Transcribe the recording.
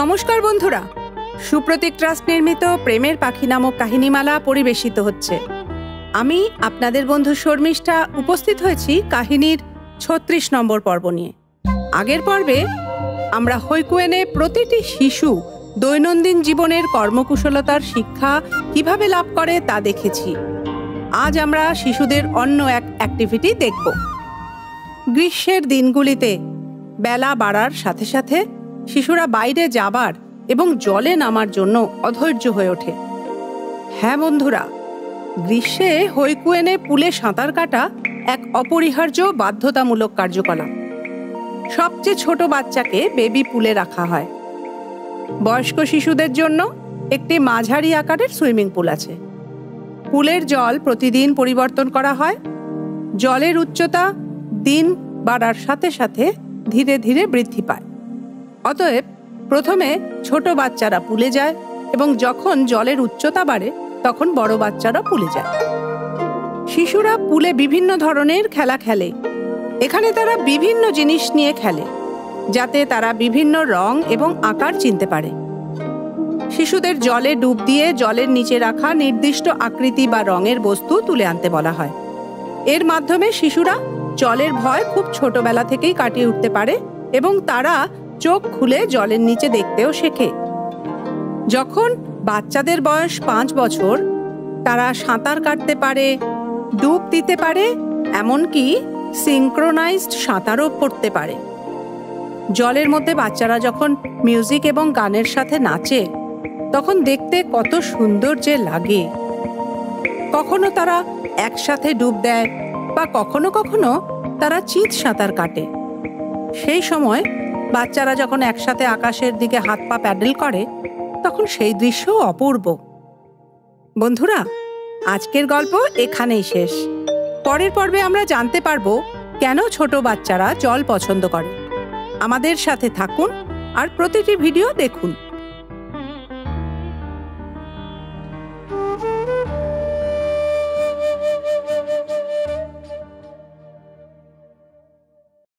নমস্কার বন্ধুরা, সুপ্রতীক ট্রাস্ট নির্মিত প্রেমের পাখি নামক কাহিনীমালা পরিবেশিত হচ্ছে। আমি আপনাদের বন্ধু শর্মিষ্ঠা উপস্থিত হয়েছি কাহিনীর ৩৬ নম্বর পর্ব নিয়ে। আগের পর্বে আমরা হৈকুয়েনে প্রতিটি শিশু দৈনন্দিন জীবনের কর্মকুশলতার শিক্ষা কিভাবে লাভ করে তা দেখেছি। আজ আমরা শিশুদের অন্য এক অ্যাক্টিভিটি দেখব। গ্রীষ্মের দিনগুলিতে বেলা বাড়ার সাথে সাথে শিশুরা বাইরে যাবার এবং জলে নামার জন্য অধৈর্য হয়ে ওঠে। হ্যাঁ বন্ধুরা, গ্রীষ্মে হৈকুয়েনে পুলে সাঁতার কাটা এক অপরিহার্য বাধ্যতামূলক কার্যকলাপ। সবচেয়ে ছোট বাচ্চাকে বেবি পুলে রাখা হয়। বয়স্ক শিশুদের জন্য একটি মাঝারি আকারের সুইমিং পুল আছে। পুলের জল প্রতিদিন পরিবর্তন করা হয়। জলের উচ্চতা দিন বাড়ার সাথে সাথে ধীরে ধীরে বৃদ্ধি পায়। অতএব প্রথমে ছোট বাচ্চারা পুলে যায় এবং যখন জলের উচ্চতা বাড়ে তখন বড় বাচ্চারা পুলে যায়। শিশুরা পুলে বিভিন্ন ধরনের খেলা খেলে। এখানে তারা বিভিন্ন জিনিস নিয়ে খেলে যাতে তারা বিভিন্ন রং এবং আকার চিনতে পারে। শিশুদের জলে ডুব দিয়ে জলের নিচে রাখা নির্দিষ্ট আকৃতি বা রঙের বস্তু তুলে আনতে বলা হয়। এর মাধ্যমে শিশুরা জলের ভয় খুব ছোটবেলা থেকেই কাটিয়ে উঠতে পারে এবং তারা চোখ খুলে জলের নিচে দেখতেও শেখে। যখন বাচ্চাদের বয়স ৫ বছর, তারা সাঁতার কাটতে পারে, ডুব দিতে পারে, এমনকি সিঙ্ক্রোনাইজড সাঁতারও করতে পারে। জলের মধ্যে বাচ্চারা যখন মিউজিক এবং গানের সাথে নাচে তখন দেখতে কত সুন্দর যে লাগে। কখনো তারা একসাথে ডুব দেয় বা কখনো কখনো তারা চিৎ সাঁতার কাটে। সেই সময় বাচ্চারা যখন একসাথে আকাশের দিকে হাত পা প্যাডেল করে তখন সেই দৃশ্য অপূর্ব। বন্ধুরা, আজকের গল্প এখানেই শেষ। পরের পর্বে আমরা জানতে পারবো কেন ছোট বাচ্চারা জল পছন্দ করে। আমাদের সাথে থাকুন আর প্রতিটি ভিডিও দেখুন।